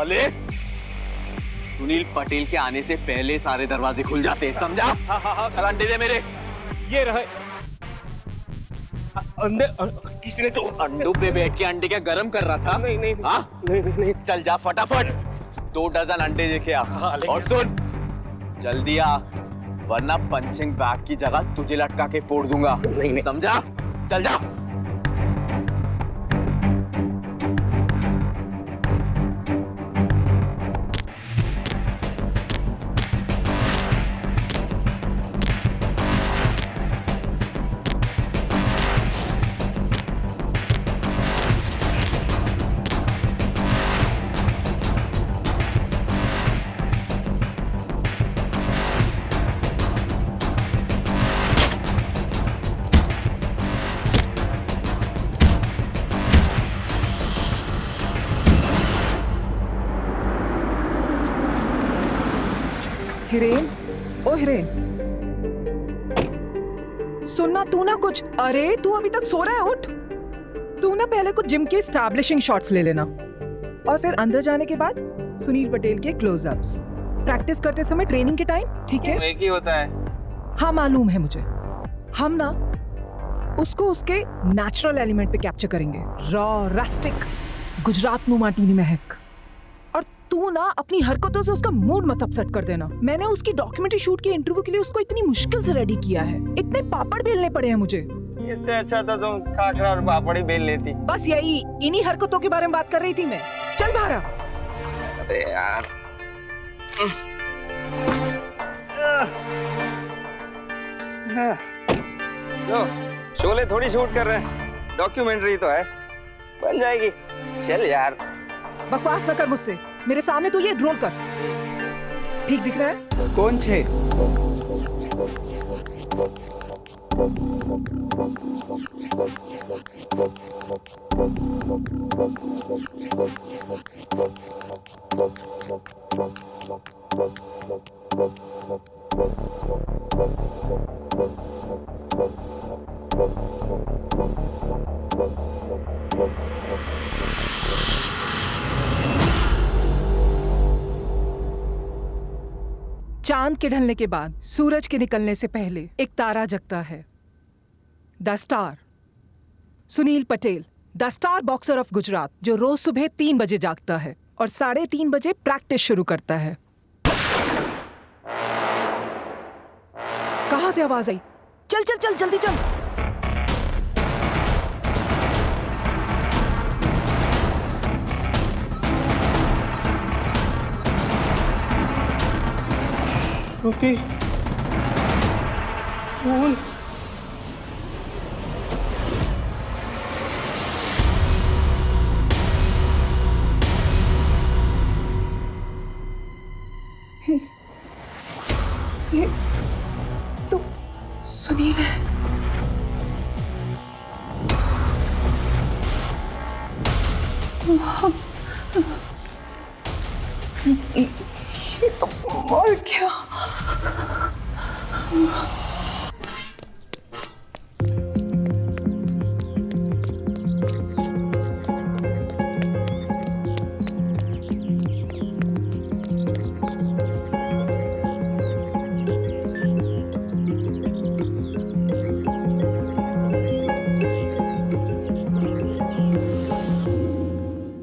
साले, सुनील पटेल के आने से पहले सारे दरवाजे खुल जाते हैं, समझा? हाँ, चल अंडे दे मेरे। ये रहे अंडे। किसी ने तो अंडों पे बैठ के अंडे क्या गरम कर रहा था? नहीं नहीं हाँ? नहीं। चल जा फटाफट 2 डजन अंडे लेके आ। और सुन, जल्दी आ, वरना पंचिंग बैग की जगह तुझे लटका के फोड़ दूंगा। नहीं समझा? चल जा। हिरेन, ओ हिरेन, सुनना तू ना कुछ। अरे तू अभी तक सो रहा है, उठ। तू ना पहले कुछ जिम के एस्टैब्लिशिंग शॉट्स ले लेना और फिर अंदर जाने के बाद सुनील पटेल के क्लोजअप्स प्रैक्टिस करते समय ट्रेनिंग के टाइम, ठीक है? एक ही होता है। हाँ मालूम है मुझे। हम ना उसको उसके नेचुरल एलिमेंट पे कैप्चर करेंगे, रॉ, रस्टिक, गुजरात नु माटी नी महक। तू ना अपनी हरकतों से उसका मूड मत अपसेट कर देना। मैंने उसकी डॉक्यूमेंट्री शूट के इंटरव्यू के लिए उसको इतनी मुश्किल से रेडी किया है, इतने पापड़ बेलने पड़े हैं मुझे। इससे अच्छा तो तुम खाखरा और पापड़ ही बेल लेती। बस यही, इन्हीं हरकतों के बारे में बात कर रही थी मैं। चल बाहर आ। अरे यार, लो शोले थोड़ी शूट कर रहे हैं, डॉक्यूमेंट्री तो है, बन जाएगी। चल यार, बकवास न कर मुझसे, मेरे सामने तू ये रोल कर। ठीक दिख रहा है? कौन छे? चांद के ढलने के बाद सूरज के निकलने से पहले एक तारा जगता है, the star. Sunil Patel, the star boxer of Gujarat, जो रोज सुबह 3 बजे जागता है और 3:30 बजे प्रैक्टिस शुरू करता है। कहां से आवाज आई? चल चल चल, जल्दी चल। श्रुति, फूल, ये तो सुनील है। ये तो मर गया।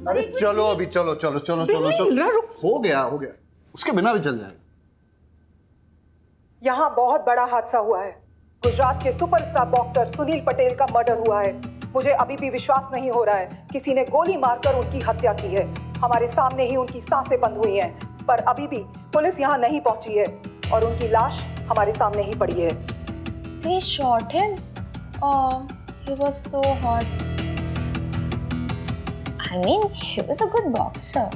अरे चलो अभी, चलो चलो चलो चलो चलो, हो गया उसके बिना भी चल जाएगा। यहाँ बहुत बड़ा हादसा हुआ है। गुजरात के सुपरस्टार बॉक्सर सुनील पटेल का मर्डर हुआ है। मुझे अभी भी विश्वास नहीं हो रहा है, किसी ने गोली मारकर उनकी हत्या की है। हमारे सामने ही उनकी सांसें बंद हुई हैं, पर अभी भी पुलिस यहाँ नहीं पहुंची है और उनकी लाश हमारे सामने ही पड़ी है। They shot him? Oh, he was so hot. I mean, he was a good boxer.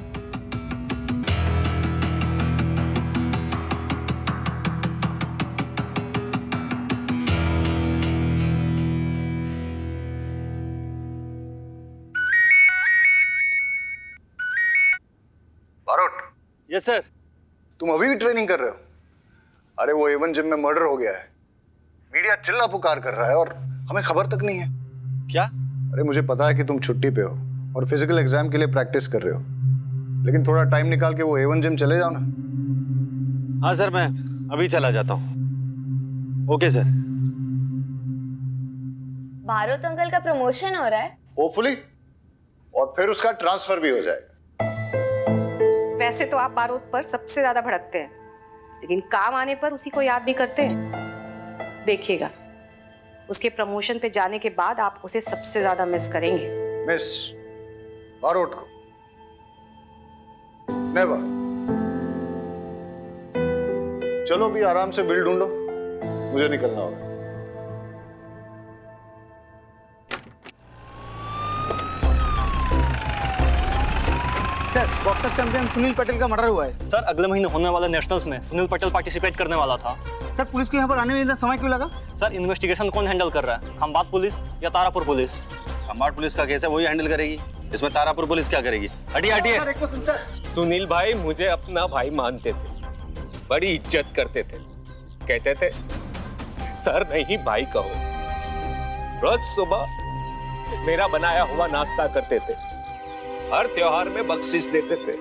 Barot, yes sir. तुम अभी भी ट्रेनिंग कर रहे हो? अरे वो एवन जिम में मर्डर हो गया है। मीडिया चिल्ला पुकार कर रहा है और हमें खबर तक नहीं है। क्या? अरे मुझे पता है कि तुम छुट्टी पे हो और फिजिकल एग्जाम के लिए प्रैक्टिस कर रहे हो, लेकिन थोड़ा टाइम निकाल के वो A1 जिम चले जाओ ना। हाँ सर, मैं अभी चला जाता हूँ। Okay sir. बारोत अंकल का प्रमोशन हो रहा है। होपफुली, और फिर उसका ट्रांसफर भी हो जाएगा। वैसे तो आप बारूद पर सबसे ज्यादा भड़कते हैं, लेकिन काम आने पर उसी को याद भी करते हैं। देखिएगा, उसके प्रमोशन पे जाने के बाद आप उसे सबसे ज्यादा मिस करेंगे। मिस बारोट को नेवर। चलो भी आराम से बिल ढूंढो, मुझे निकलना होगा। Sir, boxer champion Sunil Patel का मर्डर हुआ है। सर, अगले महीने होने वाले नेशनल्स में सुनील पटेल पार्टिसिपेट करने वाला था। सर, पुलिस को यहाँ पर आने में इतना समय क्यों लगा? सर, इन्वेस्टिगेशन कौन हैंडल कर रहा है, खंबात पुलिस या तारापुर पुलिस? खंबात पुलिस का केस है, वही हैंडल करेगी। इसमें तारापुर पुलिस क्या करेगी? हटिए हटिए। सर, एक क्वेश्चन सर। सुनील भाई मुझे अपना भाई मानते थे, बड़ी इज्जत करते थे, कहते थे सर नहीं भाई कहो। रोज सुबह मेरा बनाया हुआ नाश्ता करते थे, हर त्योहार में बख्शिश देते थे।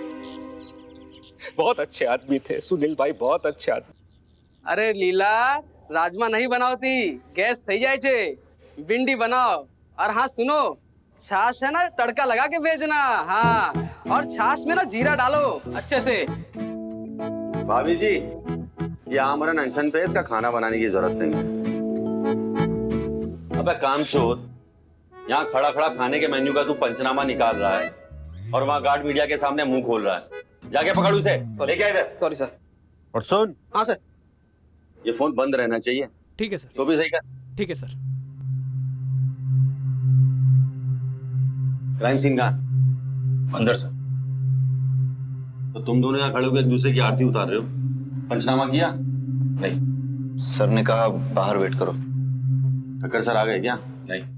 बहुत अच्छे आदमी थे सुनील भाई, बहुत अच्छे आदमी। अरे लीला, राजमा नहीं बनावती, गैस થઈ જાય છે। भिंडी बनाओ। और हाँ सुनो, छाछ है ना, तड़का लगा के भेजना। हाँ, और छाछ में ना जीरा डालो अच्छे से। भाभी जी, ये आमरन अनशन पे, इसका खाना बनाने की जरूरत नहीं है। अबे कामचोर, यहाँ खड़ा खड़ा खाने के मेन्यू का तू पंचनामा निकाल रहा है और वहाँ गार्ड मीडिया के सामने मुंह खोल रहा है। जाके पकड़ उसे, लेके आ इधर। Sorry sir. और सुन, हाँ सर। ये फोन बंद रहना चाहिए। ठीक है सर। तो भी सही कर। ठीक है सर। क्राइम सीन कहाँ? अंदर सर। तो तुम दोनों यहाँ खड़े होकर एक दूसरे की आरती उतार रहे हो, पंचनामा किया? नहीं। सर ने कहा बाहर वेट करो। ठक्कर सर आ गए क्या? नहीं।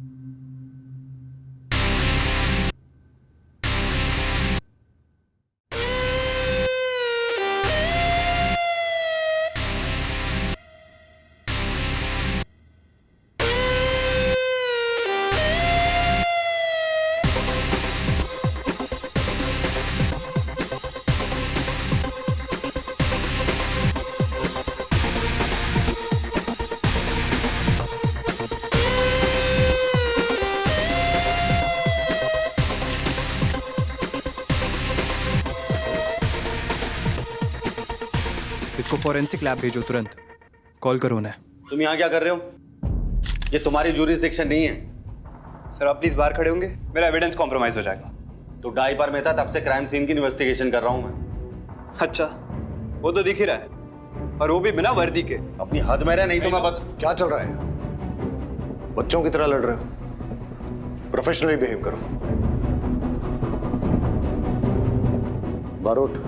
इसको फॉरेंसिक लैब भेजो तुरंत। कॉल करो उन्हें। तुम यहाँ क्या कर रहे हो? ये तुम्हारी ज्यूरिसडिक्शन नहीं है। सर, आप प्लीज बाहर खड़े होंगे, मेरा एविडेंस कॉम्प्रोमाइज हो जाएगा। तो डायपर में था, तब से क्राइम सीन की इन्वेस्टिगेशन कर रहा हूँ मैं। अच्छा, वो तो दिख ही रहा है, और वो भी बिना वर्दी के। अपनी हद में रहे, नहीं तो मैं क्या चल रहा है? बच्चों की तरह लड़ रहे हो? प्रोफेशनली बिहेव करो। बारोट,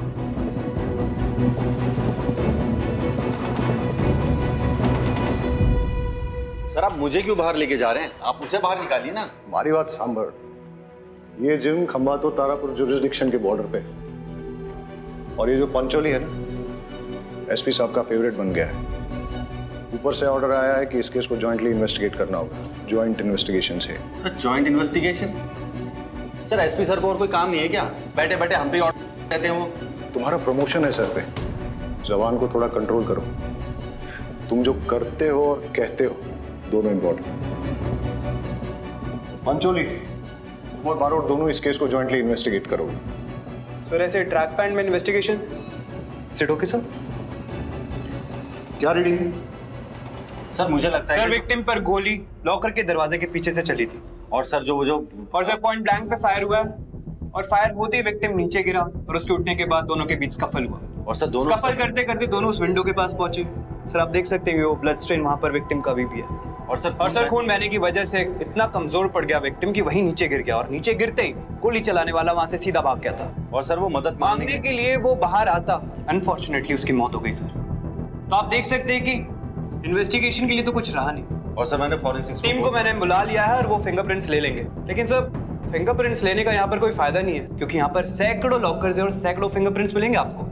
सर आप मुझे क्यों बाहर लेके जा रहे हैं? आप उसे बाहर निकालिए ना। हमारी बात सांभर। ये जिम खंबातो तारापुर जुरिस्डिक्शन के बॉर्डर पे, और ये जो पंचोली है ना, एसपी साहब का फेवरेट बन गया है। ऊपर से ऑर्डर आया है कि इस केस को जॉइंटली इन्वेस्टिगेट करना होगा। जॉइंट इन्वेस्टिगेशन से। Sir joint investigation? Sir SP sir को और कोई काम नहीं है क्या? बैठे बैठे हम पे ऑर्डर देते हैं वो। तुम्हारा प्रमोशन है सर पे, जबान को थोड़ा कंट्रोल करो। तुम जो करते हो और कहते हो दोनों इंपॉर्टेंट। पंचोली और बारोट दोनों इस केस को जॉइंटली इन्वेस्टिगेट करोगे। सर, ऐसे ट्रैक पैंट में इन्वेस्टिगेशन सिट ओके सर? क्या रीडिंग है? सर मुझे लगता है सर, विक्टिम पर गोली लॉकर के दरवाजे के पीछे से चली थी। और सर जो और सर पॉइंट ब्लैंक पे फायर हुआ, और फायर होते ही विक्टिम नीचे गिरा, और उसके उठने के बाद दोनों के बीच स्कफल हुआ। और सर दोनों स्कफल करते करते दोनों उस विंडो के पास पहुंचे। सर आप देख सकते हैं वो ब्लड स्ट्रेन वहां पर विक्टिम का भी है। और सर खून बहने की वजह से इतना कमजोर पड़ गया विक्टिम कि वहीं नीचे गिर गया, और नीचे गिरते ही गोली चलाने वाला वहां से सीधा भाग गया था। और सर वो मदद मांगने के लिए वो बाहर आता, अनफॉर्चुनेटली उसकी मौत हो गई सर। तो आप देख सकते हैं कि इन्वेस्टिगेशन के लिए तो कुछ रहा नहीं। और सर मैंने फॉरेंसिक टीम को मैंने बुला लिया है और वो फिंगरप्रिंट्स ले लेंगे, लेकिन सर फिंगरप्रिंट्स लेने का यहाँ पर कोई फायदा नहीं है, क्योंकि यहाँ पर सैकड़ों लॉकर्स हैं और सैकड़ों फिंगरप्रिंट्स मिलेंगे आपको।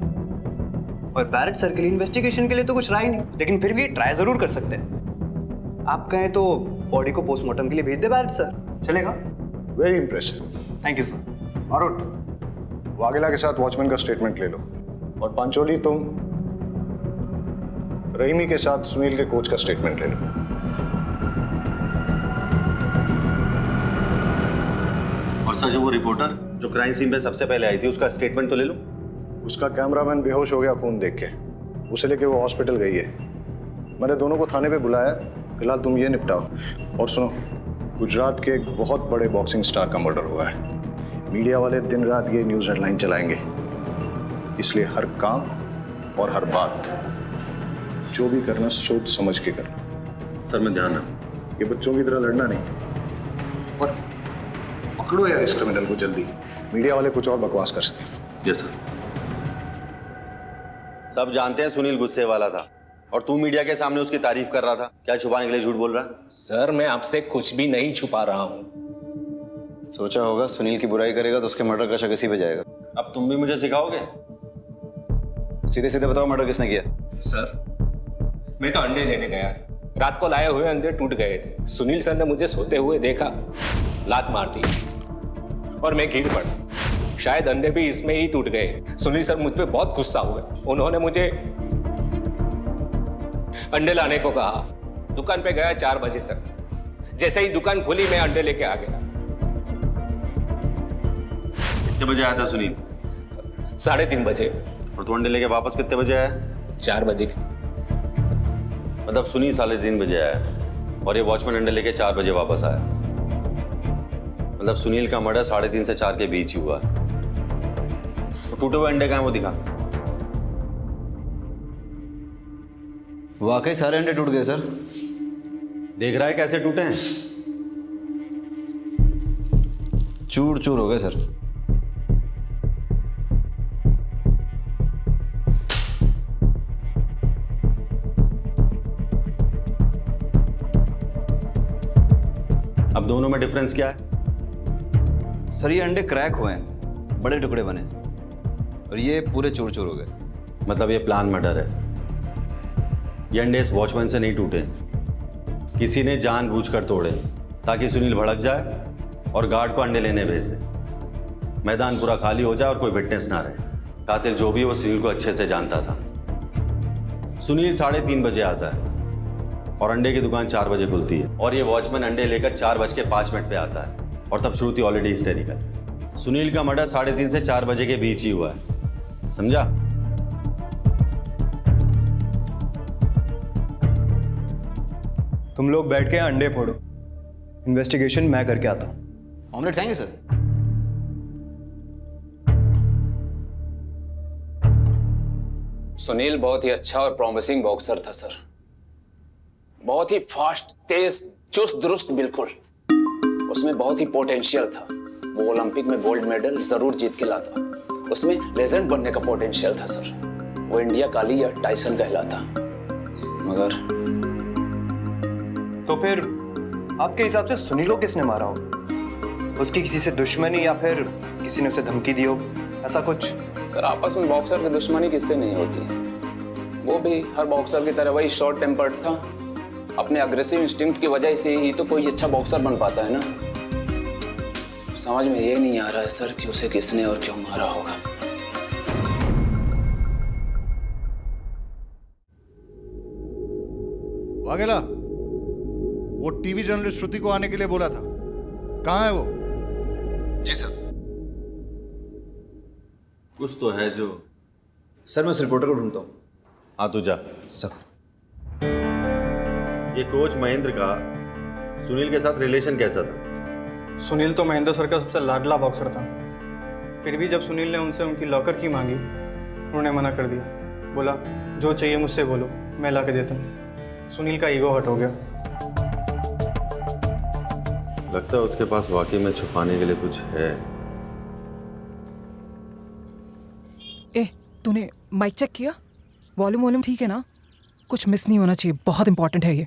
और बैरेट सर के लिए इन्वेस्टिगेशन के लिए तो कुछ रहा ही नहीं, लेकिन फिर भी ट्राई जरूर कर सकते हैं। आप कहें तो बॉडी को पोस्टमार्टम के लिए भेज दे बैरेट सर, चलेगा? Very impressive. Thank you sir. Barot, Vaghela के साथ वॉचमैन का स्टेटमेंट ले लो, और पंचोली तुम रहीमी के साथ सुनील के कोच का स्टेटमेंट ले लो। और सर, जो वो रिपोर्टर जो क्राइम सीन पे सबसे पहले आई थी, उसका स्टेटमेंट तो ले लो। उसका कैमरामैन बेहोश हो गया खून देख के, उसे लेके वो हॉस्पिटल गई है। मैंने दोनों को थाने पे बुलाया, फिलहाल तुम ये निपटाओ। और सुनो, गुजरात के एक बहुत बड़े बॉक्सिंग स्टार का मर्डर हुआ है। मीडिया वाले दिन रात ये न्यूज़ हेडलाइन चलाएंगे, इसलिए हर काम और हर बात जो भी करना सोच समझ के करना। सर, मैं ध्यान रखूं। ये बच्चों की तरह लड़ना नहीं। और पकड़ो यार इस क्रिमिनल को जल्दी, मीडिया वाले कुछ और बकवास कर सकते। Yes sir. सब जानते हैं सुनील गुस्से वाला था, और तू मीडिया के सामने उसकी तारीफ कर रहा था। क्या छुपाने के लिए झूठ बोल रहा है? सर, मैं आपसे कुछ भी नहीं छुपा रहा हूँ। सोचा होगा सुनील की बुराई करेगा तो उसके मर्डर का शक इसी पे जाएगा। अब तुम भी मुझे सिखाओगे? सीधे सीधे बताओ, मर्डर किसने किया? सर, मैं तो अंडे लेने गया था। रात को लाए हुए अंडे टूट गए थे। सुनील सर ने मुझे सोते हुए देखा, लात मार दी और मैं गिर पड़ा। शायद अंडे भी इसमें ही टूट गए। सुनील सर मुझ पे बहुत गुस्सा हुए। उन्होंने मुझे अंडे लाने को कहा। दुकान पे गया 4 बजे तक। जैसे ही दुकान खुली, मैं अंडे लेके आ गया। कितने बजे आया था सुनील? 3:30 बजे। और तू अंडे लेके वापस कितने बजे आया? 4 बजे। मतलब सुनील 3:30 बजे आया और ये वॉचमैन अंडे लेके 4 बजे वापस आया। मतलब सुनील का मर्डर 3:30 से 4 के बीच ही हुआ। तो टूटे हुए अंडे कहाँ हैं वो दिखा। वाकई सारे अंडे टूट गए सर। देख रहा है कैसे टूटे हैं? चूर चूर हो गए सर। अब दोनों में डिफरेंस क्या है? सर, ये अंडे क्रैक हुए हैं, बड़े टुकड़े बने, और ये पूरे चूर चूर हो गए। मतलब ये प्लान मर्डर है। ये अंडे इस वॉचमैन से नहीं टूटे, किसी ने जानबूझकर तोड़े ताकि सुनील भड़क जाए और गार्ड को अंडे लेने भेज दे। मैदान पूरा खाली हो जाए और कोई विटनेस ना रहे। कातिल जो भी वो सुनील को अच्छे से जानता था। सुनील 3:30 बजे आता है और अंडे की दुकान 4 बजे खुलती है, और ये वॉचमैन अंडे लेकर 4:05 पे आता है, और तब श्रुति ऑलरेडी हिस्टेरिकल। सुनील का मर्डर 3:30 से 4 बजे के बीच ही हुआ है, समझा? तुम लोग बैठ के अंडे फोड़ो, इन्वेस्टिगेशन मैं करके आता हूँ। ऑमलेट खाएंगे सर? सुनील बहुत ही अच्छा और प्रॉमिसिंग बॉक्सर था सर। बहुत ही फास्ट, तेज, चुस्त दुरुस्त, बिल्कुल। उसमें बहुत ही पोटेंशियल था। वो ओलंपिक में गोल्ड मेडल जरूर जीत के लाता। उसमें लेजेंड बनने का पोटेंशियल था सर। वो इंडिया काली या टाइसन कहलाता। मगर तो फिर आपके हिसाब से सुनील को किसने मारा हो? उसकी किसी से दुश्मनी या फिर किसी ने उसे धमकी दी हो, ऐसा कुछ? सर, आपस में बॉक्सर की दुश्मनी किससे नहीं होती। वो भी हर बॉक्सर की तरह वही शॉर्ट टेम्पर्ड था। अपने अग्रेसिव इंस्टिंक्ट की वजह से ही तो कोई अच्छा बॉक्सर बन पाता है ना। समझ में ये नहीं आ रहा है सर कि उसे किसने और क्यों मारा होगा। वाघेला, वो टीवी जर्नलिस्ट श्रुति को आने के लिए बोला था, कहाँ है वो? जी सर। कुछ तो है जो। सर, मैं उस रिपोर्टर को ढूंढता हूँ। हाँ, तू जा। सर, ये कोच महेंद्र का सुनील के साथ रिलेशन कैसा था? सुनील तो महेंद्र सर का सबसे लाडला बॉक्सर था। फिर भी जब सुनील ने उनसे उनकी लॉकर की मांगी, उन्होंने मना कर दिया। बोला, जो चाहिए मुझसे बोलो, मैं ला के देता हूँ। सुनील का ईगो हर्ट हो गया। लगता है उसके पास वाकई में छुपाने के लिए कुछ है। ए, तूने माइक चेक किया? वॉल्यूम ठीक है ना? कुछ मिस नहीं होना चाहिए, बहुत इंपॉर्टेंट है ये।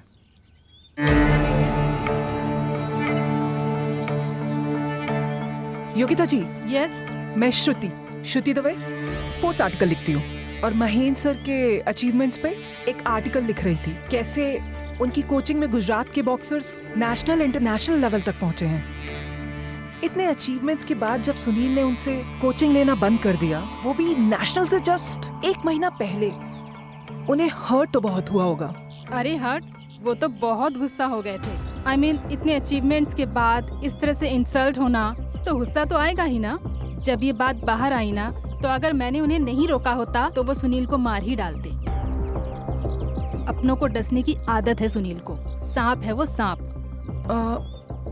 योगिता जी। यस। मैं श्रुति दवे स्पोर्ट्स आर्टिकल लिखती हूँ, और महेंद्र सर के अचीवमेंट्स पे एक आर्टिकल लिख रही थी। कैसे उनकी कोचिंग में गुजरात के बॉक्सर्स नेशनल इंटरनेशनल लेवल तक पहुंचे हैं। इतने अचीवमेंट्स के बाद जब सुनील ने उनसे कोचिंग लेना बंद कर दिया, वो भी नेशनल से जस्ट 1 महीना पहले, उन्हें हर्ट तो बहुत हुआ होगा। अरे हर्ट, वो तो बहुत गुस्सा हो गए थे। I mean, इतने अचीवमेंट्स के बाद इस तरह से इंसल्ट होना तो गुस्सा तो आएगा ही ना। जब ये बात बाहर आई ना, तो अगर मैंने उन्हें नहीं रोका होता तो वो सुनील को मार ही डालते। अपनों को डसने की आदत है सुनील को, सांप है वो सांप।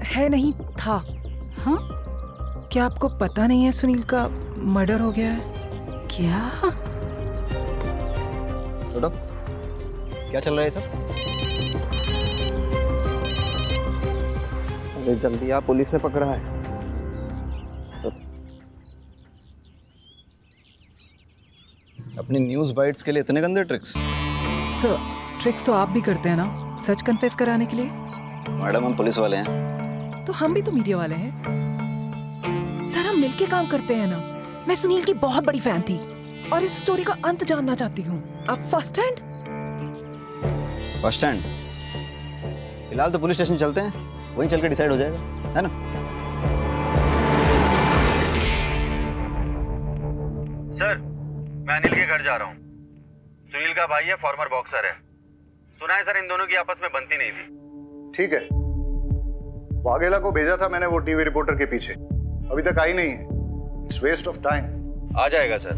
है नहीं था। हाँ? क्या आपको पता नहीं है सुनील का मर्डर हो गया है? क्या? छोटो, क्या चल रहा है सब? अरे जल्दी आ, पुलिस ने पकड़ा है। अपनी न्यूज़ बाइट्स के लिए इतने गंदे ट्रिक्स? सर, ट्रिक्स तो आप भी करते हैं ना, सच कन्फेस कराने के लिए। मैडम, हम पुलिस वाले हैं। तो हम भी तो मीडिया वाले हैं सर, हम मिलके काम करते हैं ना। मैं सुनील की बहुत बड़ी फैन थी और इस स्टोरी का अंत जानना चाहती हूँ। आप फर्स्ट हैंड? First hand? फिलहाल तो पुलिस स्टेशन चलते हैं, वहीं चल के डिसाइड हो जाएगा, है ना? सर, मैं अनिल के घर जा रहा हूँ। सुनील का भाई है, फॉर्मर बॉक्सर है। सुना है सर इन दोनों की आपस में बनती नहीं थी। ठीक है, वाघेला को भेजा था मैंने वो टीवी रिपोर्टर के पीछे, अभी तक आई नहीं है। It's waste of time. आ जाएगा सर।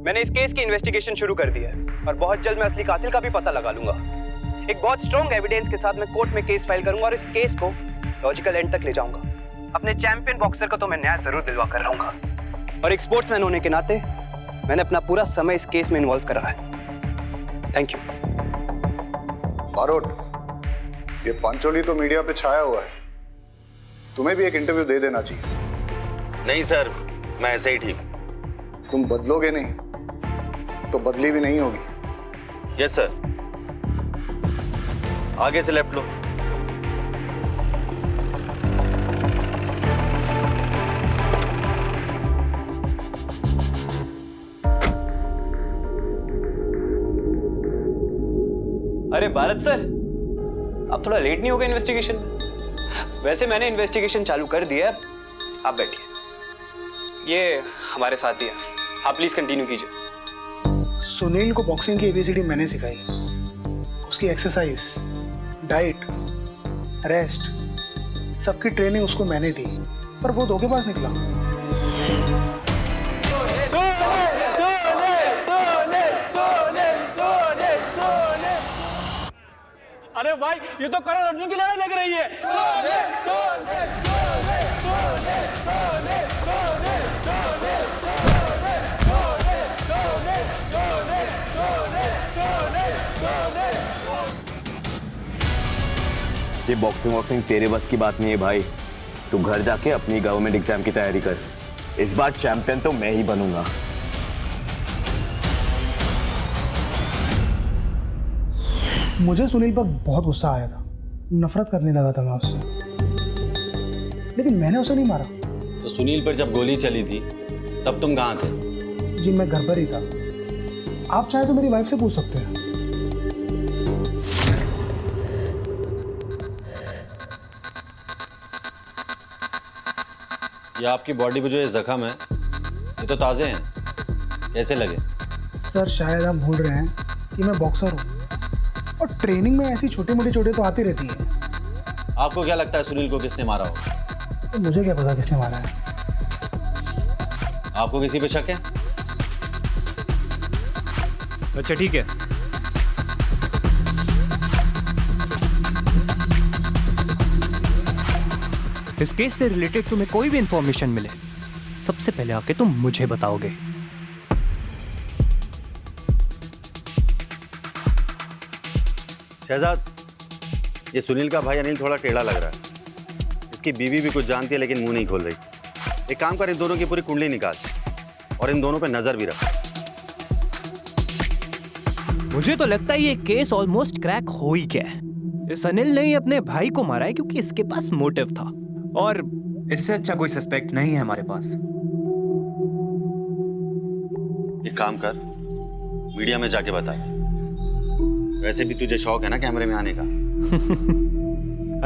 मैंने इस केस की इन्वेस्टिगेशन शुरू कर दी है और बहुत जल्द मैं असली कातिल का भी पता लगा लूंगा। एक बहुत स्ट्रॉन्ग एविडेंस के साथ मैं कोर्ट में केस फाइल करूंगा और इस केस को लॉजिकल एंड तक ले जाऊंगा। अपने चैंपियन बॉक्सर को तो मैं न्याय जरूर दिलवा कर रहूंगा, और एक स्पोर्ट्समैन होने के नाते मैंने अपना पूरा समय इस केस में इन्वॉल्व करा है। Thank you. बारोट, ये पंचोली तो मीडिया पे छाया हुआ है, तुम्हें भी एक इंटरव्यू दे देना चाहिए। नहीं सर, मैं ऐसे ही ठीक। तुम बदलोगे नहीं तो बदली भी नहीं होगी। Yes sir. आगे से लेफ्ट लो। अरे भारत सर, आप थोड़ा लेट नहीं हो गए इन्वेस्टिगेशन में? वैसे मैंने इन्वेस्टिगेशन चालू कर दिया है, आप बैठिए। ये हमारे साथी है, आप प्लीज कंटिन्यू कीजिए। सुनील को बॉक्सिंग की एबीसीडी मैंने सिखाई, उसकी एक्सरसाइज, डाइट, रेस्ट, सबकी ट्रेनिंग उसको मैंने दी, पर वो धोखेबाज निकला। अरे भाई, ये तो करण अर्जुन की लड़ाई लग रही है। सोने, सोने, सोने, सोने, सोने, सोने, सोने, सोने, सोने, सोने, सोने, सोने, सोने, सोने। ये बॉक्सिंग तेरे बस की बात नहीं है भाई। तू घर जाके अपनी गवर्नमेंट एग्जाम की तैयारी कर। इस बार चैंपियन तो मैं ही बनूंगा। मुझे सुनील पर बहुत गुस्सा आया था, नफरत करने लगा था मैं उससे, लेकिन मैंने उसे नहीं मारा। तो सुनील पर जब गोली चली थी तब तुम कहाँ थे? जी मैं घर पर ही था। आप चाहे तो मेरी वाइफ से पूछ सकते हैं। ये आपकी बॉडी पे जो ये जख्म है, ये तो ताजे हैं, कैसे लगे? सर, शायद आप भूल रहे हैं कि मैं बॉक्सर हूँ और ट्रेनिंग में ऐसी छोटी मोटी चोटें तो आती रहती हैं। आपको क्या लगता है सुनील को किसने मारा होगा? तो मुझे क्या पता किसने मारा है। आपको किसी पे शक है? अच्छा ठीक है, इस केस से रिलेटेड तुम्हें कोई भी इंफॉर्मेशन मिले, सबसे पहले आके तुम मुझे बताओगे। शहजाद, ये सुनील का भाई अनिल थोड़ा टेढ़ा लग रहा है। इसकी बीवी भी कुछ जानती है लेकिन मुंह नहीं खोल रही। एक काम कर, इन दोनों की पूरी कुंडली निकाल और इन दोनों पे नजर भी रख। मुझे तो लगता है ये केस ऑलमोस्ट क्रैक हो ही गया है। इस अनिल ने ही अपने भाई को मारा है क्योंकि इसके पास मोटिव था, और इससे अच्छा कोई सस्पेक्ट नहीं है हमारे पास। एक काम कर, मीडिया में जाके बता। वैसे भी तुझे शौक है ना कैमरे में आने का।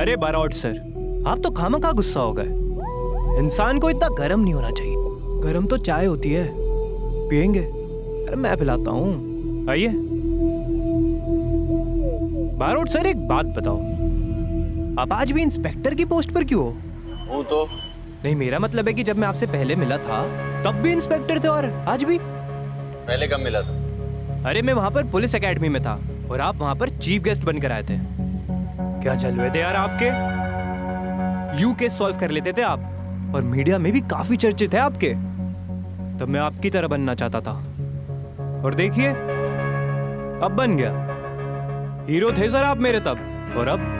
अरे बारोट सर, आप तो खामखा गुस्सा हो गए। इंसान को इतना गर्म नहीं होना चाहिए। गर्म तो चाय होती है, पियेंगे? अरे मैं पिलाता हूँ, आइए। बारोट सर एक बात बताओ, आप आज भी इंस्पेक्टर की पोस्ट पर क्यों हो? हूँ तो नहीं, मेरा मतलब है कि जब मैं आपसे पहले मिला था तब भी इंस्पेक्टर थे और आज भी। पहले कब मिला था? अरे मैं वहां पर पुलिस एकेडमी में था और आप वहां पर चीफ गेस्ट बनकर आए थे। क्या चल रहे थे यार आपके? यू केस सॉल्व कर लेते थे आप और मीडिया में भी काफी चर्चित है आपके। तब मैं आपकी तरह बनना चाहता था और देखिए अब बन गया। हीरो थे सर आप मेरे तब, और अब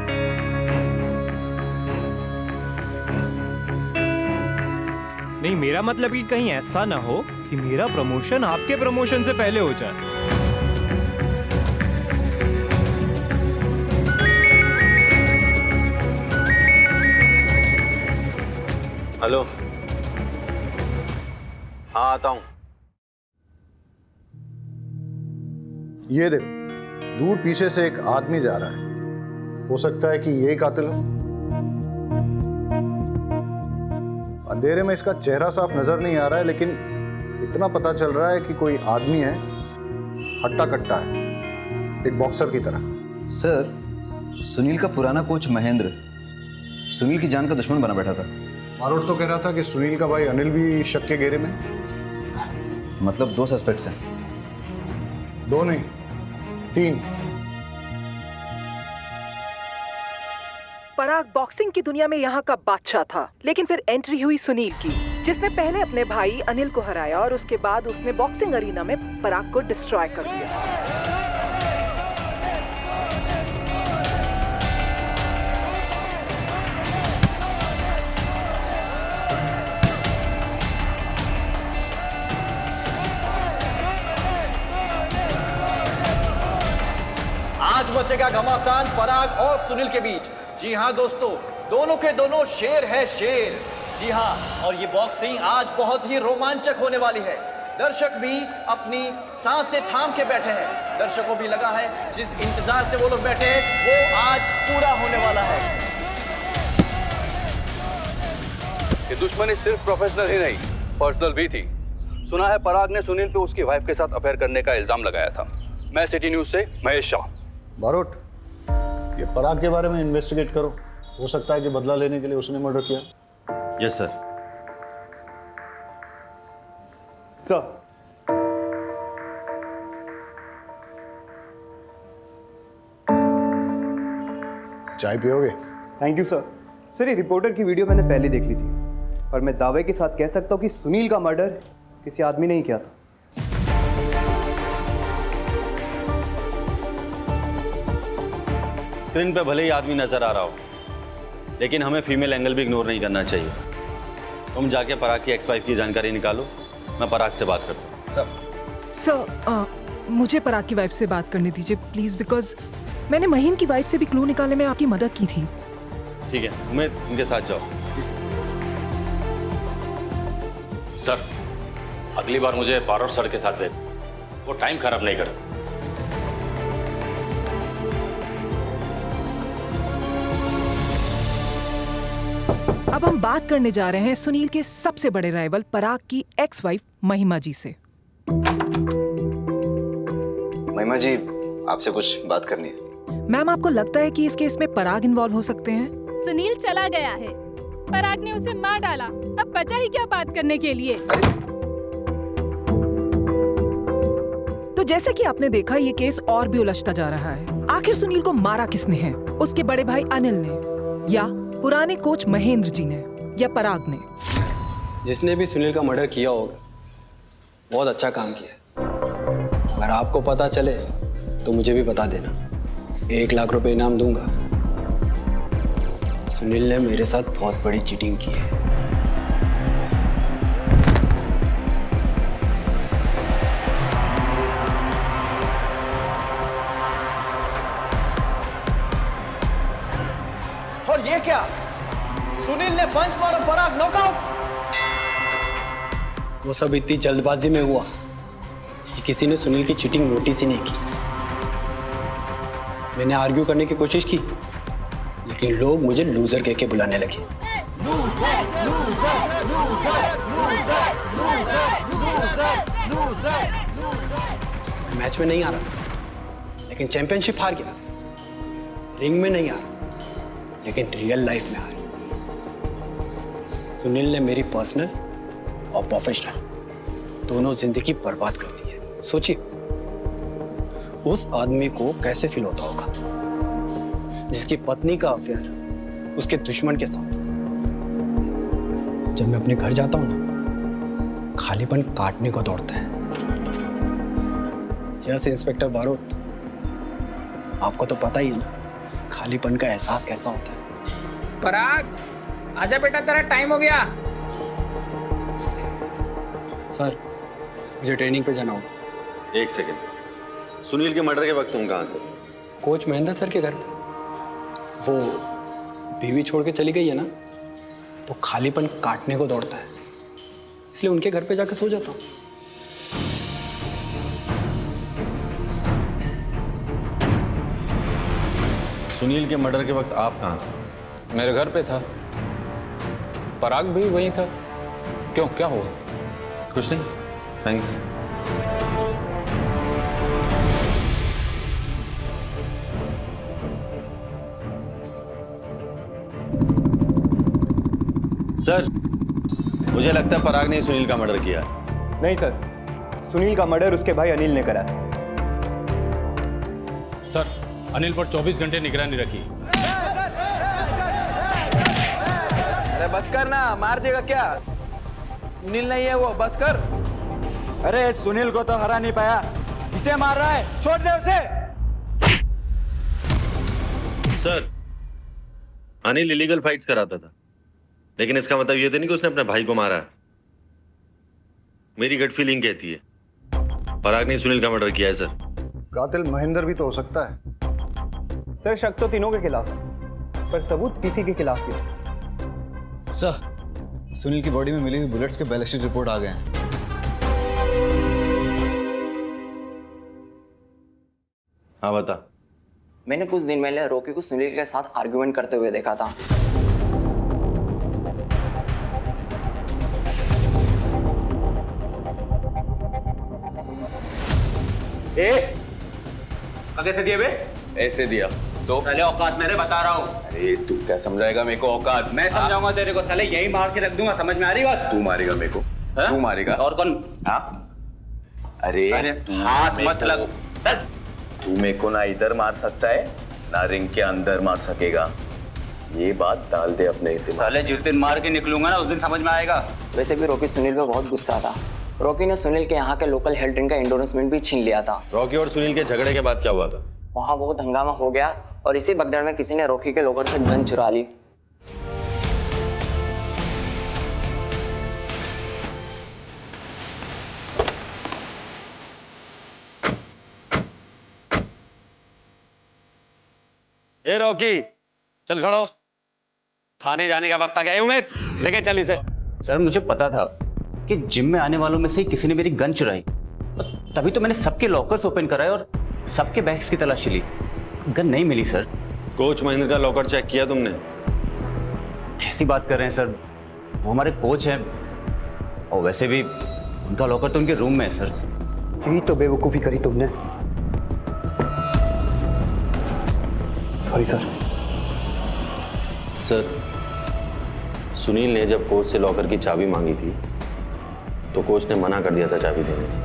नहीं। मेरा मतलब कि कहीं ऐसा ना हो कि मेरा प्रमोशन आपके प्रमोशन से पहले हो जाए। हेलो, हाँ आता हूँ। ये देखो, दूर पीछे से एक आदमी जा रहा है। हो सकता है कि यही कातिल हो। अंधेरे में इसका चेहरा साफ नजर नहीं आ रहा है, लेकिन इतना पता चल रहा है कि कोई आदमी है, हट्टा कट्टा है, एक बॉक्सर की तरह। सर, सुनील का पुराना कोच महेंद्र सुनील की जान का दुश्मन बना बैठा था। बारोट तो कह रहा था कि सुनील का भाई अनिल भी शक के घेरे में। मतलब 2 सस्पेक्ट्स हैं? 2 नहीं, 3। पराग बॉक्सिंग की दुनिया में यहाँ का बादशाह था, लेकिन फिर एंट्री हुई सुनील की, जिसने पहले अपने भाई अनिल को हराया और उसके बाद उसने बॉक्सिंग अरीना में पराग को डिस्ट्रॉय कर दिया। आज बचेगा घमासान पराग और सुनील के बीच। जी हाँ दोस्तों, दोनों के दोनों शेर है शेर। जी हाँ, और ये बॉक्सिंग आज बहुत ही रोमांचक होने वाली है। दर्शक भी अपनी सांसें थाम के बैठे हैं। दर्शकों भी लगा है जिस इंतजार से वो लोग बैठे हैं वो आज पूरा होने वाला है। ये दुश्मनी सिर्फ प्रोफेशनल ही नहीं, पर्सनल भी थी। सुना है पराग ने सुनील पे उसकी वाइफ के साथ अफेयर करने का इल्जाम लगाया था। मैं सिटी न्यूज से महेश शाह। बारोट, ये पराग के बारे में इन्वेस्टिगेट करो। हो सकता है कि बदला लेने के लिए उसने मर्डर किया। Yes sir. सर, चाय पियोगे? Thank you sir. सर, ये रिपोर्टर की वीडियो मैंने पहले देख ली थी और मैं दावे के साथ कह सकता हूँ कि सुनील का मर्डर किसी आदमी ने ही किया था। स्क्रीन पे भले ही आदमी नजर आ रहा हो, लेकिन हमें फीमेल एंगल भी इग्नोर नहीं करना चाहिए। तुम जाके पराग की एक्स-वाइफ की जानकारी निकालो, मैं पराग से बात करता हूँ। सर, मुझे पराग की वाइफ से बात करने दीजिए प्लीज, बिकॉज मैंने महीन की वाइफ से भी क्लू निकालने में आपकी मदद की थी। ठीक है, उम्मीद उनके साथ जाओ। सर, अगली बार मुझे बारोट सर के साथ भेज, वो टाइम खराब नहीं करते। अब हम बात करने जा रहे हैं सुनील के सबसे बड़े राइवल पराग की एक्स वाइफ महिमा जी से। महिमा जी, आपसे कुछ बात करनी है। मैम, आपको लगता है कि इस केस में पराग इन्वॉल्व हो सकते हैं? सुनील चला गया है, पराग ने उसे मार डाला, अब बचा ही क्या बात करने के लिए। तो जैसे कि आपने देखा, ये केस और भी उलझता जा रहा है। आखिर सुनील को मारा किसने है? उसके बड़े भाई अनिल ने, या पुराने कोच महेंद्र जी ने, या पराग ने? जिसने भी सुनील का मर्डर किया होगा बहुत अच्छा काम किया। अगर आपको पता चले तो मुझे भी बता देना, 1 लाख रुपए इनाम दूंगा। सुनील ने मेरे साथ बहुत बड़ी चीटिंग की है। और ये क्या, सुनील ने पंच मारा, पराग नॉकआउट। वो सब इतनी जल्दबाजी में हुआ कि किसी ने सुनील की चीटिंग नोटिस ही नहीं की। मैंने आर्ग्यू करने की कोशिश की, लेकिन लोग मुझे लूजर कह के बुलाने लगे। मैं मैच में नहीं आ रहा, लेकिन चैंपियनशिप हार गया। रिंग में नहीं आ रहा, लेकिन रियल लाइफ में आ रहा। सुनील ने मेरी पर्सनल और प्रोफेशनल दोनों जिंदगी बर्बाद कर दी है। सोचिए उस आदमी को कैसे फील होता होगा जिसकी पत्नी का अफेयर उसके दुश्मन के साथ। जब मैं अपने घर जाता हूं ना, खालीपन काटने को दौड़ता है। यस इंस्पेक्टर बारोत, आपको तो पता ही है ना खालीपन का एहसास कैसा होता है। पराग, आजा बेटा, तेरा टाइम हो गया। सर, मुझे ट्रेनिंग पे जाना होगा। एक सेकंड, सुनील के मर्डर के वक्त तुम कहाँ थे? कोच महेंद्र सर के घर पे। वो बीवी छोड़ के चली गई है ना, तो खालीपन काटने को दौड़ता है, इसलिए उनके घर पे जाकर सो जाता हूँ। सुनील के मर्डर के वक्त आप कहाँ थे? मेरे घर पे था। पराग भी वहीं था। क्यों, क्या हुआ? कुछ नहीं, थैंक्स। सर, मुझे लगता है पराग ने सुनील का मर्डर किया है। नहीं सर, सुनील का मर्डर उसके भाई अनिल ने करा है। सर, अनिल पर 24 घंटे निगरानी रखी। अरे बस कर ना, मार देगा क्या? सुनील नहीं है वो, बस कर। अरे सुनील को तो हरा नहीं पाया, इसे मार रहा है, छोड़ दे उसे। सर, अनिल इलीगल फाइट्स कराता था, लेकिन इसका मतलब ये तो नहीं कि उसने अपने भाई को मारा है। मेरी गट फीलिंग कहती है पराग ने सुनील का मर्डर किया है। सर, कातिल महेंद्र भी तो हो सकता है। सर, शक तो तीनों के खिलाफ है, पर सबूत किसी के खिलाफ नहीं। सर, सुनील की बॉडी में मिली हुई बुलेट्स के बैलिस्टिक रिपोर्ट आ गए हैं। हाँ बता। मैंने कुछ दिन पहले रॉकी को सुनील के साथ आर्गुमेंट करते हुए देखा था। कैसे दिए बे? ऐसे दिया तो साले औकात मेरे बता रहा हूँ। अरे तू क्या समझाएगा मेरे को औकात? मैं समझाऊंगा तेरे को, साले यही मार के रख दूंगा, समझ में आ रही बात? तू मारेगा मेरे को? तू मारेगा? और कौन? हाँ? अरे हाथ मत लग। तू मेरे को ना इधर मार सकता है ना रिंग के अंदर मार सकेगा, ये बात डाल दे अपने दिमाग। साले जिस दिन मार के निकलूंगा ना, उस दिन समझ में आएगा। वैसे भी रॉकी सुनील पे बहुत गुस्सा था। रॉकी ने सुनील के यहाँ के लोकल हेल्थ ड्रिंक का एंडोर्समेंट भी छीन लिया था। रॉकी और सुनील के झगड़े के बाद क्या हुआ था? वहाँ बहुत हंगामा हो गया और इसी भगदड़ में किसी ने रॉकी के लॉकर से गन चुरा ली। ए रॉकी, चल खड़ो, थाने जाने का वक्त आ गया। उम्मीद लेके चल इसे। सर, मुझे पता था कि जिम में आने वालों में से किसी ने मेरी गन चुराई, तभी तो मैंने सबके लॉकर्स ओपन कराए और सबके बैग्स की तलाशी ली। गन नहीं मिली सर। कोच महेंद्र का लॉकर चेक किया तुमने? कैसी बात कर रहे हैं सर, वो हमारे कोच हैं, और वैसे भी उनका लॉकर तो उनके रूम में है सर। यही तो बेवकूफ़ी करी तुमने। Sorry sir. सर, सुनील ने जब कोच से लॉकर की चाबी मांगी थी तो कोच ने मना कर दिया था चाबी देने से।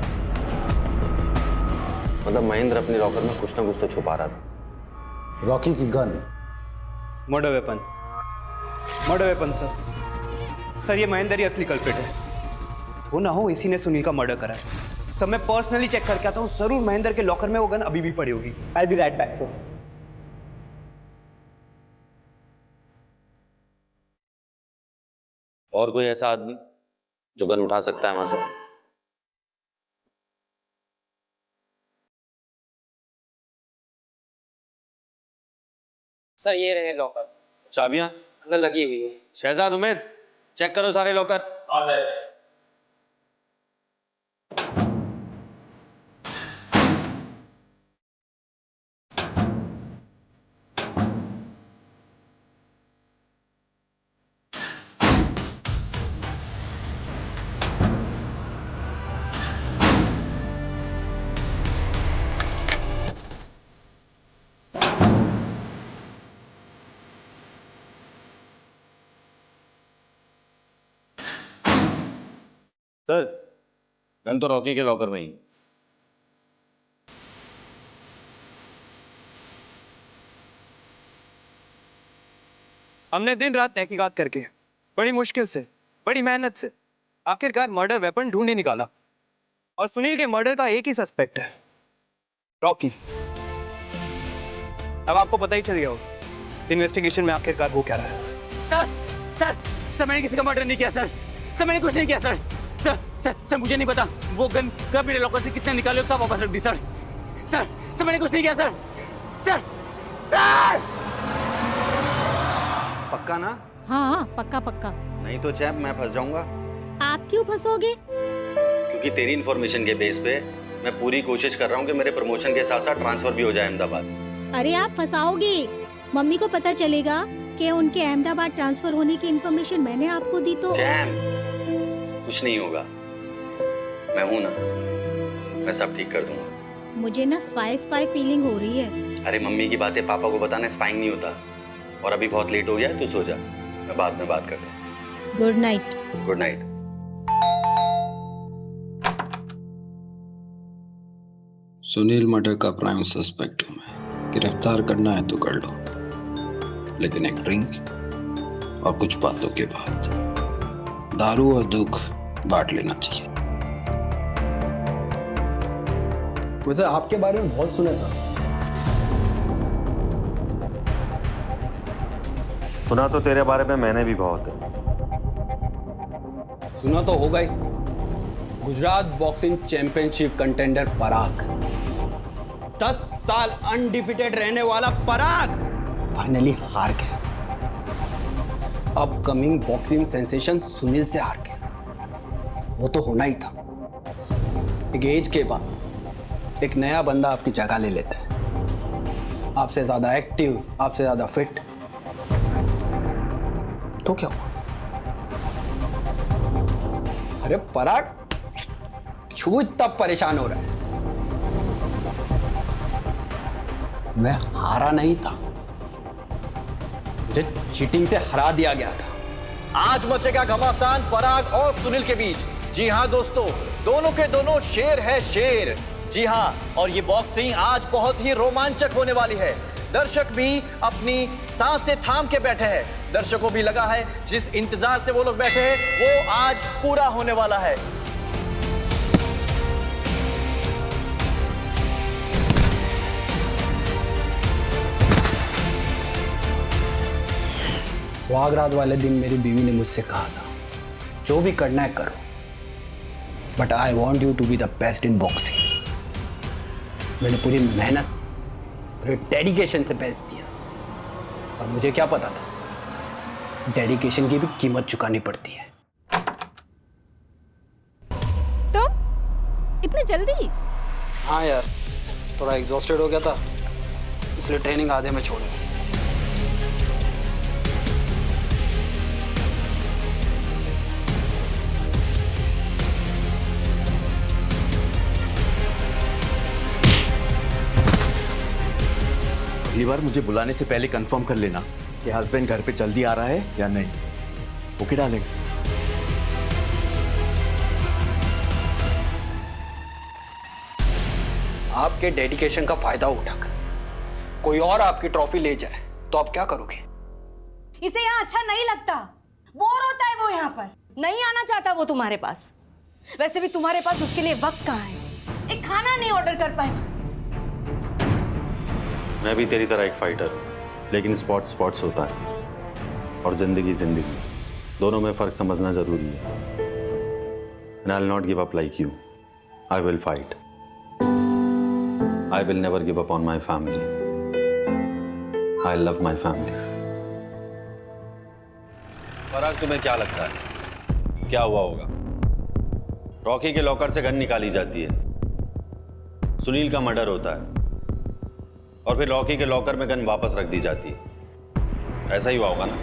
मतलब महेंद्र अपने लॉकर में कुछ ना कुछ तो छुपा रहा था। रॉकी की gun murder weapon. Murder weapon sir. Sir, ये महेंद्र ही असली कल्प्रिट है। वो ना हो इसी ने सुनील का मर्डर करा है। सर, मैं पर्सनली चेक करके आता हूँ, जरूर महेंद्र के लॉकर में वो गन अभी भी पड़ी होगी। आई बी राइट बैक सर। और कोई ऐसा आदमी जो गन उठा सकता है वहां से? सर, ये रहे लॉकर। चाबियां अंदर लगी हुई है। शहजाद उमेद, चेक करो सारे लॉकर। सर गन तो रॉकी के लॉकर में ही। हमने दिन रात तहकीकात करके बड़ी मुश्किल से, बड़ी मेहनत से आखिरकार मर्डर वेपन ढूंढ ही निकाला और सुनील के मर्डर का एक ही सस्पेक्ट है, रॉकी। अब आपको पता ही चल गया होगा इन्वेस्टिगेशन में आखिरकार वो क्या रहा है। सर मैंने किसी का मर्डर नहीं किया सर। सर मैंने कुछ नहीं किया सर। सर मुझे नहीं पता वो गन कब मेरे लॉकर से किसने निकाली और कब वापस रख दी सर। सर मैंने कुछ नहीं किया सर। सर पक्का ना? हाँ पक्का पक्का। नहीं तो चैप मैं फंस जाऊंगा। आप क्यों फंसोगे? क्योंकि तेरी इन्फॉर्मेशन के बेस पे मैं पूरी कोशिश कर रहा हूँ कि मेरे प्रमोशन के साथ साथ ट्रांसफर भी हो जाए अहमदाबाद। अरे आप फंसाओगे, मम्मी को पता चलेगा कि उनके अहमदाबाद ट्रांसफर होने की इन्फॉर्मेशन मैंने आपको दी तो। जैम, कुछ नहीं होगा, मैं हूं ना, मैं सब ठीक कर दूंगा। मुझे ना स्पाई फीलिंग हो रही है। अरे मम्मी की बातें पापा को बताना स्पाइंग नहीं होता। और अभी बहुत लेट हो गया है, तू सो जा, मैं बाद में बात करता हूँ। Good night. Good night. Sunil murder का प्राइम सस्पेक्ट हूं मैं। गिरफ्तार करना है तो कर लो, लेकिन एक ड्रिंक और कुछ बातों के बाद दारू और दुख बांट लेना चाहिए। वैसे आपके बारे में बहुत सुना सर। सुना तो तेरे बारे में मैंने भी बहुत है। सुना तो होगा ही। गुजरात बॉक्सिंग चैंपियनशिप कंटेंडर पराग, 10 साल अनडिफिटेड रहने वाला पराग फाइनली हार गया। अपकमिंग बॉक्सिंग सेंसेशन सुनील से हार गया। वो तो होना ही था। एक एज के बाद एक नया बंदा आपकी जगह ले लेता है, आपसे ज्यादा एक्टिव, आपसे ज्यादा फिट। तो क्या हुआ? अरे पराग क्यों इतना परेशान हो रहा है? मैं हारा नहीं था, मुझे चीटिंग से हरा दिया गया था। आज मचेगा घमासान पराग और सुनील के बीच। जी हां दोस्तों, दोनों के दोनों शेर है शेर। जी हां, और ये बॉक्सिंग आज बहुत ही रोमांचक होने वाली है। दर्शक भी अपनी सांसें थाम के बैठे हैं। दर्शकों भी लगा है जिस इंतजार से वो लोग बैठे हैं वो आज पूरा होने वाला है। स्वागरात वाले दिन मेरी बीवी ने मुझसे कहा था, जो भी करना है करो, but I want you to be the best in boxing. मैंने पूरी मेहनत, पूरे डेडिकेशन से बेस्ट दिया, और मुझे क्या पता था डेडिकेशन की भी कीमत चुकानी पड़ती है। तो इतनी जल्दी? हाँ यार, थोड़ा एग्जॉस्टेड हो गया था, इसलिए ट्रेनिंग आधे में छोड़ दी। अगली बार मुझे बुलाने से पहले कंफर्म कर लेना कि हस्बैंड घर पे जल्दी आ रहा है या नहीं। Okay darling? आपके डेडिकेशन का फायदा उठाकर कोई और आपकी ट्रॉफी ले जाए तो आप क्या करोगे? इसे यहाँ अच्छा नहीं लगता, बोर होता है वो यहाँ पर, नहीं आना चाहता वो तुम्हारे पास। वैसे भी तुम्हारे पास उसके लिए वक्त कहाँ है, एक खाना नहीं ऑर्डर कर पाए तो। मैं भी तेरी तरह एक फाइटर, लेकिन स्पोर्ट्स होता है और जिंदगी दोनों में फर्क समझना जरूरी है। And I'll not give up like you. I will fight. I will never give up on my family. I love my family. पराग, तुम्हें क्या लगता है क्या हुआ होगा? रॉकी के लॉकर से गन निकाली जाती है, सुनील का मर्डर होता है, और फिर रॉकी के लॉकर में गन वापस रख दी जाती है। ऐसा ही हुआ होगा ना?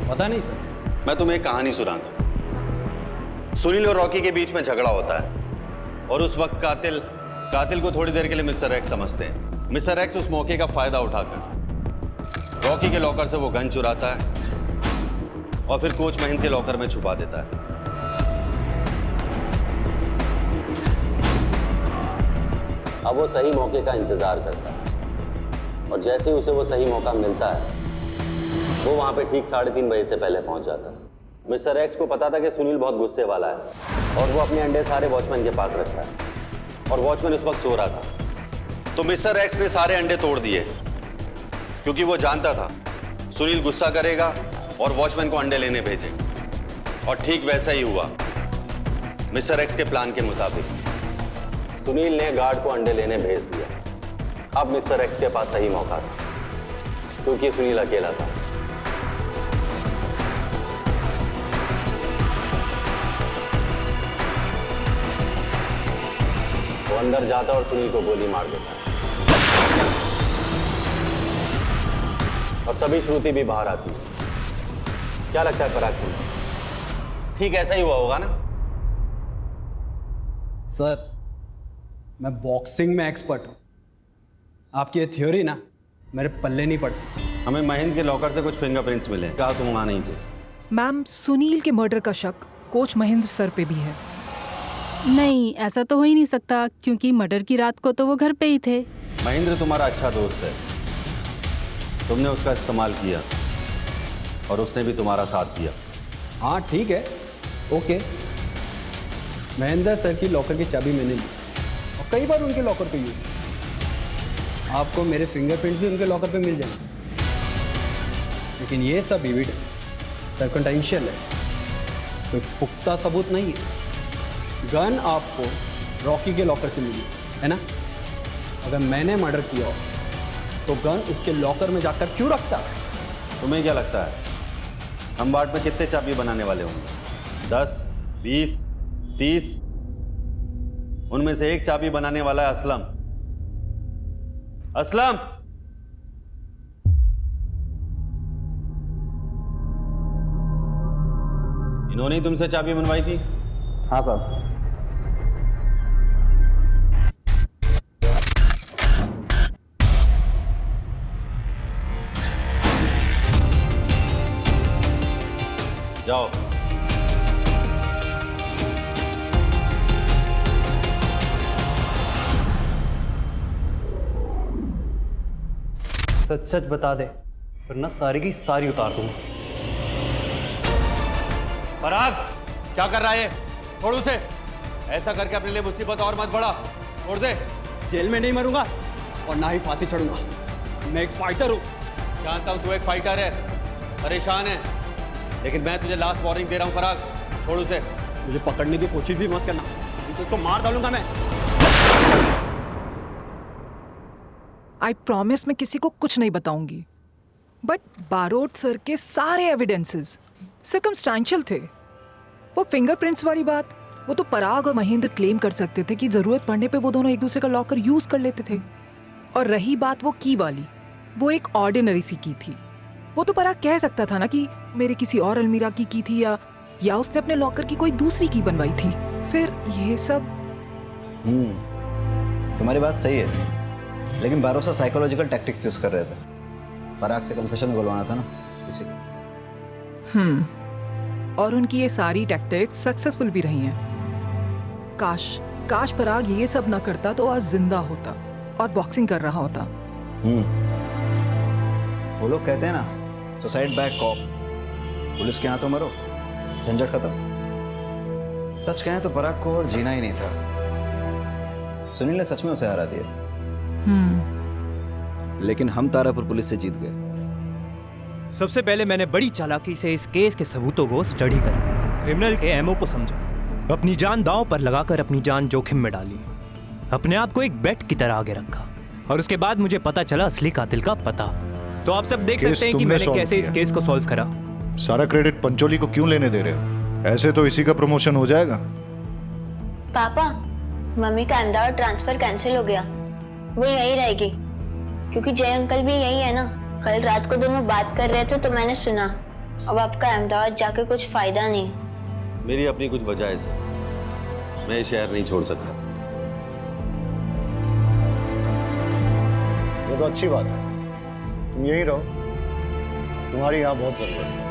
पता नहीं सर। मैं तुम्हें एक कहानी सुनाता हूं। सुनील और रॉकी के बीच में झगड़ा होता है और उस वक्त कातिल को थोड़ी देर के लिए मिस्टर एक्स समझते हैं। मिस्टर एक्स उस मौके का फायदा उठाकर रॉकी के लॉकर से वो गन चुराता है और फिर कोच महेंद्र के लॉकर में छुपा देता है। अब वो सही मौके का इंतजार करता है और जैसे ही उसे वो सही मौका मिलता है वो वहां पे ठीक 3:30 बजे से पहले पहुंच जाता है। मिस्टर एक्स को पता था कि सुनील बहुत गुस्से वाला है और वो अपने अंडे सारे वॉचमैन के पास रखता है और वॉचमैन उस वक्त सो रहा था। तो मिस्टर एक्स ने सारे अंडे तोड़ दिए क्योंकि वो जानता था सुनील गुस्सा करेगा और वॉचमैन को अंडे लेने भेजे। और ठीक वैसा ही हुआ। मिस्टर एक्स के प्लान के मुताबिक सुनील ने गार्ड को अंडे लेने भेज दिया। अब मिस्टर एक्स के पास सही मौका था क्योंकि सुनील अकेला था। वो अंदर जाता और सुनील को गोली मार देता और तभी श्रुति भी बाहर आती। क्या लगता है पराग तुम्हें? ठीक ऐसा ही हुआ होगा ना? सर, मैं बॉक्सिंग में एक्सपर्ट हूं। आपकी ये थ्योरी ना मेरे पल्ले नहीं पड़ती। हमें महेंद्र के लॉकर से कुछ फिंगरप्रिंट्स मिले। क्या तुम वहां नहीं थे? मैम, सुनील के मर्डर का शक कोच महेंद्र सर पे भी है। नहीं, ऐसा तो हो ही नहीं सकता क्योंकि मर्डर की रात को तो वो घर पे ही थे। महेंद्र तुम्हारा अच्छा दोस्त है, तुमने उसका इस्तेमाल किया और उसने भी तुम्हारा साथ दिया। हाँ ठीक है, ओके। महेंद्र सर की लॉकर की चाबी मैंने ली और कई बार उनके लॉकर पे यूज किया। आपको मेरे फिंगरप्रिंट्स भी उनके लॉकर पे मिल जाएंगे, लेकिन ये सब एविडेंस सर्कमस्टेंशियल है, कोई पुख्ता सबूत नहीं है। गन आपको रॉकी के लॉकर से मिली है ना? अगर मैंने मर्डर किया हो तो गन उसके लॉकर में जाकर क्यों रखता? तुम्हें क्या लगता है हम बाट में कितने चाबी बनाने वाले होंगे? 10, 20, 30? उनमें से एक चाबी बनाने वाला है असलम। असलम, इन्होंने ही तुमसे चाबी बनवाई थी? हाँ साहब। जाओ। सच सच बता दे वरना सारी की सारी उतार दूंगा। पराग, क्या कर रहा है? छोड़ उसे। ऐसा करके अपने लिए मुसीबत और मत बढ़ा। छोड़ दे। जेल में नहीं मरूंगा और ना ही फांसी चढ़ूंगा। मैं एक फाइटर हूं। जानता हूं तू एक फाइटर है, परेशान है, लेकिन मैं तुझे लास्ट वार्निंग दे रहा हूं पराग, छोड़ उसे। मुझे पकड़ने की कोशिश भी मत करना, तो उसको मार डालूंगा मैं। आई प्रॉमिस मैं किसी को कुछ नहीं बताऊंगी, बट बारोट सर के सारे एविडेंसेस सर्कमस्टेंशियल थे। वो फिंगरप्रिंट्स वाली बात, वो तो पराग और महेंद्र क्लेम कर सकते थे कि जरूरत पड़ने पे वो दोनों एक दूसरे का लॉकर यूज कर लेते थे। और रही बात वो की वाली, वो एक ऑर्डिनरी सी की थी। वो तो पराग कह सकता था ना कि मेरे किसी और अलमीरा की थी या उसने अपने लॉकर की कोई दूसरी की बनवाई थी। फिर ये सब तुम्हारी बात सही है, लेकिन बारोसा साइकोलॉजिकल टैक्टिक्स यूज कर रहे थे। पराग से कन्फेशन बुलवाना था ना, इसी को। और उनकी ये सारी टैक्टिक्स सक्सेसफुल भी रही हैं। काश पराग ये सब ना करता तो आज जिंदा होता और बॉक्सिंग कर रहा होता। वो लोग कहते हैं ना, सुसाइड बाय कॉप, पुलिस के हाथों मरो, झंझट खत्म। सच कहें तो पराग को और जीना ही नहीं था। सुनील ने सच में उसे हरा दिया। लेकिन हम तारापुर पुलिस से जीत गए। सबसे पहले मैंने बड़ी चालाकी से इस केस के सबूतों को स्टडी करा, क्रिमिनल के एमओ को समझा, अपनी जान दांव पर लगाकर अपनी जान जोखिम में डाली, अपने आप को एक बेट की तरह आगे रखा, और उसके बाद मुझे पता चला असली कातिल का पता। तो आप सब देख सकते हैं कि मैंने कैसे इस केस को सॉल्व करा। सारा क्रेडिट पंचोली को क्यों लेने दे रहे हो? ऐसे तो इसी का प्रमोशन हो जाएगा। पापा, मम्मी का अहमदाबाद ट्रांसफर कैंसिल हो गया, वो यही रहेगी, क्योंकि जय अंकल भी यही है ना। कल रात को दोनों बात कर रहे थे तो मैंने सुना। अब आपका अहमदाबाद जाके कुछ फायदा नहीं। मेरी अपनी कुछ वजह है सर, मैं ये शहर नहीं छोड़ सकता। ये तो अच्छी बात है, तुम यहीं रहो, तुम्हारी यहाँ बहुत जरूरत है।